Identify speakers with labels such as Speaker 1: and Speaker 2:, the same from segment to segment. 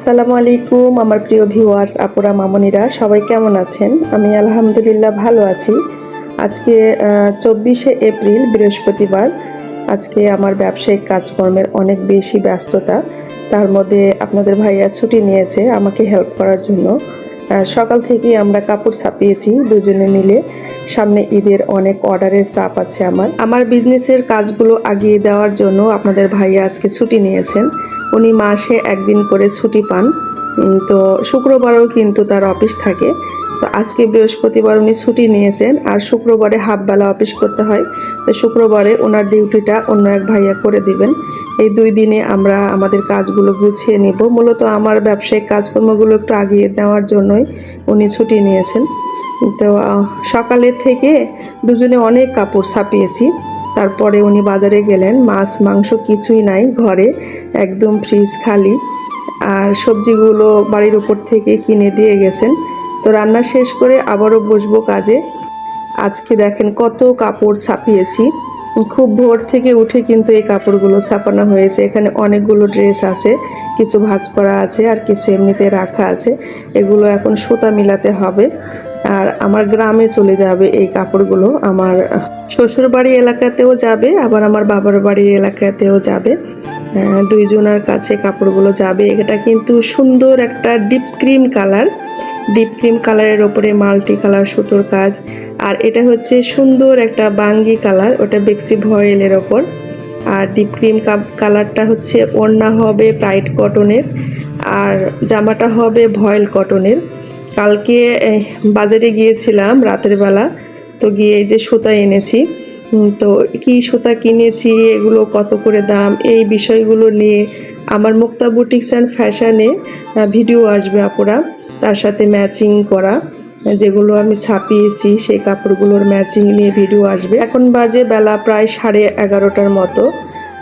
Speaker 1: আসসালামু আলাইকুম আমার প্রিয় ভিউয়ার্স আপুরা মামনিরা সবাই কেমন আছেন? আমি আলহামদুলিল্লাহ ভালো আছি। আজকে 24শে এপ্রিল বৃহস্পতিবার। আজকে আমার ব্যবসায়িক কাজকর্মের অনেক বেশি ব্যস্ততা। তার মধ্যে আপনাদের ভাইয়া ছুটি নিয়েছে আমাকে হেল্প করার জন্য। সকাল থেকেই আমরা কাপড় ছাপিয়েছি দুজনে মিলে। সামনে ঈদের অনেক অর্ডারের চাপ আছে আমার বিজনেসের কাজগুলো আগিয়ে দেওয়ার জন্য আপনাদের ভাইয়া আজকে ছুটি নিয়েছেন। উনি মাসে একদিন করে ছুটি পান। তো শুক্রবারেও কিন্তু তার অফিস থাকে। তো আজকে বৃহস্পতিবার উনি ছুটি নিয়েছেন, আর শুক্রবারে হাফবেলা অফিস করতে হয়। তো শুক্রবারে ওনার ডিউটিটা অন্য এক ভাইয়া করে দিবেন। এই 2 দিনে আমরা আমাদের কাজগুলো গুছিয়ে নেব। মূলত আমার ব্যবসায়িক কাজকর্মগুলো একটু আগিয়ে নেওয়ার জন্যই উনি ছুটি নিয়েছেন। তো সকালের থেকে দুজনে অনেক কাপড় ছাপিয়েছি। তারপরে উনি বাজারে গেলেন, মাছ মাংস কিছুই নাই ঘরে, একদম ফ্রিজ খালি। আর সবজিগুলো বাড়ির উপর থেকে কিনে দিয়ে গেছেন। তো রান্না শেষ করে আবারও বসবো কাজে। আজকে দেখেন কত কাপড় ছাপিয়েছি। খুব ভোর থেকে উঠে কিন্তু এই কাপড়গুলো ছাপানো হয়েছে। এখানে অনেকগুলো ড্রেস আছে, কিছু ভাঁজ করা আছে আর কিছু এমনিতে রাখা আছে। এগুলো এখন সুতা মিলাতে হবে। আর আমার গ্রামে চলে যাবে এই কাপড়গুলো, আমার শ্বশুর বাড়ি এলাকাতেও যাবে, আবার আমার বাবার বাড়ির এলাকাতেও যাবে। দুইজনের কাছে কাপড়গুলো যাবে। এটা কিন্তু সুন্দর একটা ডিপ ক্রিম কালারের ওপরে মাল্টি কালার সুতোর কাজ। আর এটা হচ্ছে সুন্দর একটা বাঙ্গি কালার, ওটা বেক্সি ভয়েলের ওপর। আর ডিপ ক্রিম কালারটা হচ্ছে ওড়না হবে ব্রাইট কটনের, আর জামাটা হবে ভয়েল কটনের। কালকে বাজারে গিয়েছিলাম রাতের বেলা, তো গিয়ে এই যে সুতা এনেছি। তো কি সুতা কিনেছি, এগুলো কত করে দাম, এই বিষয়গুলো নিয়ে আমার মুক্তা বুটিক্স অ্যান্ড ফ্যাশনে ভিডিও আসবে আপুরা। তার সাথে ম্যাচিং করা যেগুলো আমি ছাপিয়েছি সেই কাপড়গুলোর ম্যাচিং নিয়ে ভিডিও আসবে। এখন বাজে বেলা প্রায় 11:30 মতো।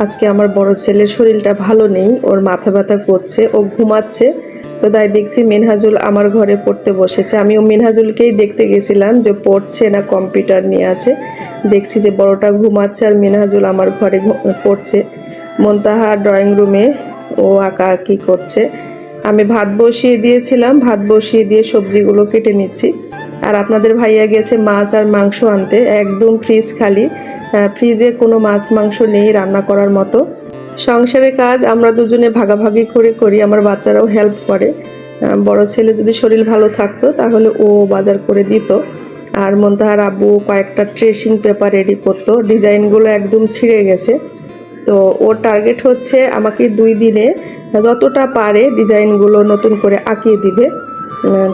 Speaker 1: আজকে আমার বড় ছেলের শরীরটা ভালো নেই, ওর মাথা ব্যথা করছে, ও ঘুমাচ্ছে। তো তাই দেখছি মিনহাজুল আমার ঘরে পড়তে বসেছে। আমিও মিনহাজুলকেই দেখতে গেছিলাম যে পড়ছে না কম্পিউটার নিয়ে আছে। দেখছি যে বড়টা ঘুমাচ্ছে আর মিনহাজুল আমার ঘরে পড়ছে। মন্তাহা ড্রয়িং রুমে ও আঁকাআঁকি করছে। আমি ভাত বসিয়ে দিয়েছিলাম, ভাত বসিয়ে দিয়ে সবজিগুলো কেটে নিচ্ছি। আর আপনাদের ভাইয়া গেছে মাছ আর মাংস আনতে, একদম ফ্রিজ খালি। ফ্রিজে কোনো মাছ মাংস নেই রান্না করার মতো। সংসারের কাজ আমরা দুজনে ভাগাভাগি করে করি, আমার বাচ্চারাও হেল্প করে। বড় ছেলে যদি শরীর ভালো থাকতো তাহলে ও বাজার করে দিত। আর মন্তাহার আব্বু কয়েকটা ট্রেসিং পেপার রেডি করতো, ডিজাইনগুলো একদম ছিঁড়ে গেছে। তো ওর টার্গেট হচ্ছে আমাকে 2 দিনে যতটা পারে ডিজাইনগুলো নতুন করে আঁকিয়ে দিবে।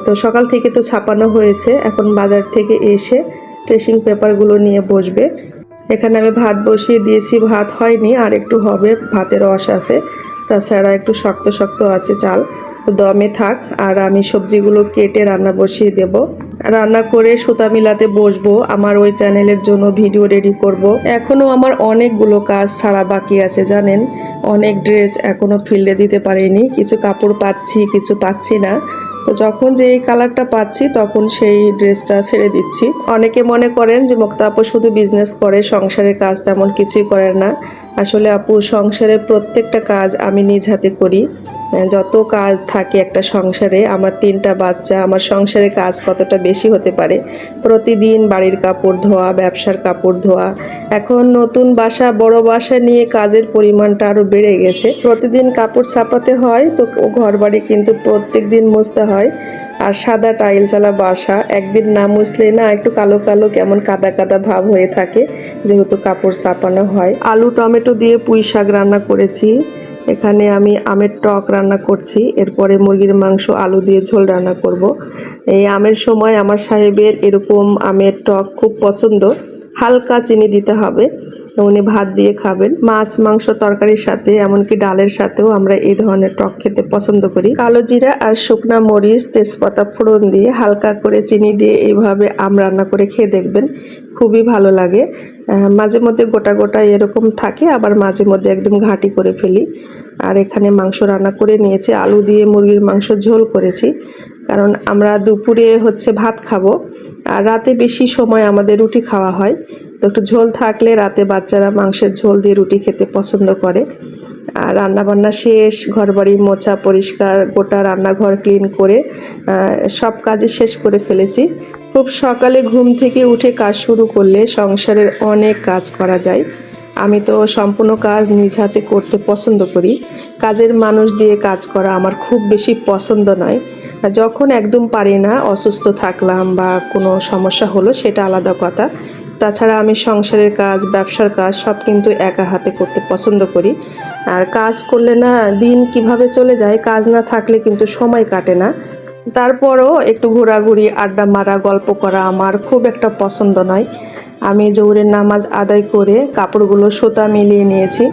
Speaker 1: তো সকাল থেকে তো ছাপানো হয়েছে, এখন বাজার থেকে এসে ট্রেসিং পেপারগুলো নিয়ে বসবে। এখানে আমি ভাত বসিয়ে দিয়েছি, ভাত হয়নি, আর একটু হবে, ভাতের রস আছে, তাছাড়া একটু শক্ত শক্ত আছে চাল। তো দমে থাক, আর আমি সবজিগুলো কেটে রান্না বসিয়ে দেব। রান্না করে সুতা মিলাতে বসবো, আমার ওই চ্যানেলের জন্য ভিডিও রেডি করব। এখনও আমার অনেকগুলো কাজ ছাড়া বাকি আছে জানেন। অনেক ড্রেস এখনও ফিল্ডে দিতে পারিনি, কিছু কাপড় পাচ্ছি কিছু পাচ্ছি না। তো যখন যে এই কালারটা পাচ্ছি তখন সেই ড্রেসটা ছেড়ে দিচ্ছি। অনেকে মনে করেন যে মুক্তা আপু শুধু বিজনেস করে, সংসারের কাজ তেমন কিছুই করেন না। আসলে আপু সংসারের প্রত্যেকটা কাজ আমি নিজ হাতে করি। যত কাজ থাকে একটা সংসারে, আমার 3টা বাচ্চা, আমার সংসারের কাজ কতটা বেশি হতে পারে। প্রতিদিন বাড়ির কাপড় ধোয়া, ব্যবসার কাপড় ধোয়া, এখন নতুন বাসা বড় বাসা নিয়ে কাজের পরিমাণটা আরও বেড়ে গেছে। প্রতিদিন কাপড় ছাপাতে হয়, তো ঘর বাড়ি কিন্তু প্রত্যেক দিন মুছতে হয়। আর সাদা টাইলসালা বাসা, একদিন না মুছলে না একটু কালো কালো কেমন কাদা কাদা ভাব হয়ে থাকে, যেহেতু কাপড় ছাপানো হয়। আলু টমেটো দিয়ে পুঁই শাক রান্না করেছি। এখানে আমি আমের টক রান্না করছি, এরপরে মুরগির মাংস আলু দিয়ে ঝোল রান্না করব। এই আমের সময় আমার সাহেবের এরকম আমের টক খুব পছন্দ, হালকা চিনি দিতে হবে, উনি ভাত দিয়ে খাবেন। মাছ মাংস তরকারির সাথে, এমনকি ডালের সাথেও আমরা এই ধরনের টক খেতে পছন্দ করি। কালো জিরা আর শুকনা মরিচ তেজপাতা ফোড়ন দিয়ে হালকা করে চিনি দিয়ে এইভাবে আম রান্না করে খেয়ে দেখবেন, খুবই ভালো লাগে। মাঝে মধ্যে গোটা গোটা এরকম থাকে, আবার মাঝে মধ্যে একদম ঘাঁটি করে ফেলি। আর এখানে মাংস রান্না করে নিয়েছি, আলু দিয়ে মুরগির মাংস ঝোল করেছি, কারণ আমরা দুপুরে হচ্ছে ভাত খাবো, আর রাতে বেশি সময় আমাদের রুটি খাওয়া হয়। তো একটু ঝোল থাকলে রাতে বাচ্চারা মাংসের ঝোল দিয়ে রুটি খেতে পছন্দ করে। আর রান্নাবান্না শেষ, ঘরবাড়ি মোছা পরিষ্কার, গোটা রান্নাঘর ক্লিন করে সব কাজই শেষ করে ফেলেছি। খুব সকালে ঘুম থেকে উঠে কাজ শুরু করলে সংসারের অনেক কাজ করা যায়। আমি তো সম্পূর্ণ কাজ নিজ হাতে করতে পছন্দ করি। কাজের মানুষ দিয়ে কাজ করা আমার খুব বেশি পছন্দ নয়। যখন একদম পারি না, অসুস্থ থাকলাম বা কোনো সমস্যা হলো, সেটা আলাদা কথা। তাছাড়া আমি সংসারের কাজ, ব্যবসার কাজ সব কিন্তু একা হাতে করতে পছন্দ করি। আর কাজ করলে না দিন কিভাবে চলে যায়, কাজ না থাকলে কিন্তু সময় কাটে না। তারপরও একটু ঘোরাঘুরি, আড্ডা মারা, গল্প করা আমার খুব একটা পছন্দ নয়। আমি জোহরের নামাজ আদায় করে কাপড়গুলো সুতা মিলিয়ে নিয়েছি।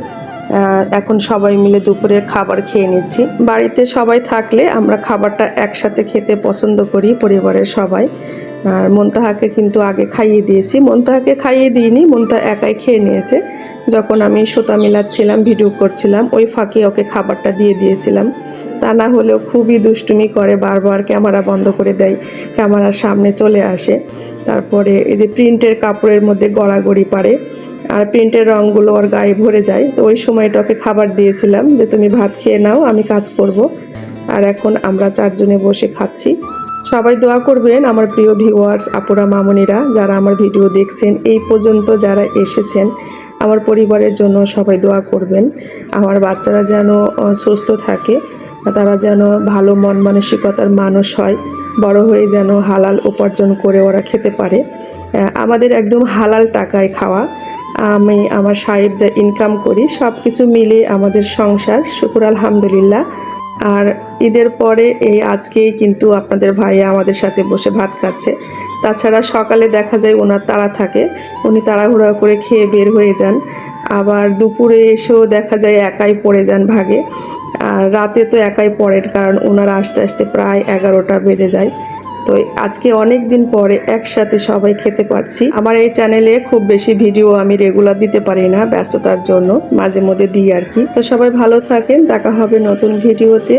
Speaker 1: এখন সবাই মিলে দুপুরের খাবার খেয়ে নিচ্ছি। বাড়িতে সবাই থাকলে আমরা খাবারটা একসাথে খেতে পছন্দ করি, পরিবারের সবাই। আর মুনতাহাকে কিন্তু আগে খাইয়ে দিয়েছি। মুনতাহাকে খাইয়ে দিইনি, মুনতাহা একাই খেয়ে নিয়েছে। যখন আমি সুতা মিলাচ্ছিলাম, ভিডিও করছিলাম, ওই ফাঁকে ওকে খাবারটা দিয়ে দিয়েছিলাম। তা না হলেও খুবই দুষ্টুমি করে, বারবার ক্যামেরা বন্ধ করে দেয়, ক্যামেরার সামনে চলে আসে। তারপরে এই যে প্রিন্টের কাপড়ের মধ্যে গড়াগড়ি পারে, আর প্রিন্টের রঙগুলো ওর গায়ে ভরে যায়। তো ওই সময়টা ওকে খাবার দিয়েছিলাম যে তুমি ভাত খেয়ে নাও, আমি কাজ করব। আর এখন আমরা 4 জনে বসে খাচ্ছি। সবাই দোয়া করবেন আমার প্রিয় ভিউয়ার্স, আপুরা মামুনিরা, যারা আমার ভিডিও দেখছেন, এই পর্যন্ত যারা এসেছেন, আমার পরিবারের জন্য সবাই দোয়া করবেন। আমার বাচ্চারা যেন সুস্থ থাকে, তারা যেন ভালো মন মানসিকতার মানুষ হয়, বড় হয়ে যেন হালাল উপার্জন করে ওরা খেতে পারে। আমাদের একদম হালাল টাকায় খাওয়া। আমি আমার সাহেব যা ইনকাম করি সব কিছু মিলে আমাদের সংসার, শুকুর আলহামদুলিল্লাহ। আর ঈদের পরে এই আজকেই কিন্তু আপনাদের ভাইয়া আমাদের সাথে বসে ভাত খাচ্ছে। তাছাড়া সকালে দেখা যায় ওনার তাড়া থাকে, উনি তাড়াহুড়া করে খেয়ে বের হয়ে যান। আবার দুপুরে এসেও দেখা যায় একাই পড়ে যান ভাগে। আর রাতে তো একাই পড়েন, কারণ ওনারা আসতে আসতে প্রায় 11টা বেজে যায়। তো আজকে অনেক দিন পরে একসাথে সবাই খেতে পারছি। আমার এই চ্যানেলে খুব বেশি ভিডিও আমি রেগুলার দিতে পারি না, ব্যস্ততার জন্য মাঝে মধ্যে দিই আর কি। তো সবাই ভালো থাকেন, দেখা হবে নতুন ভিডিওতে।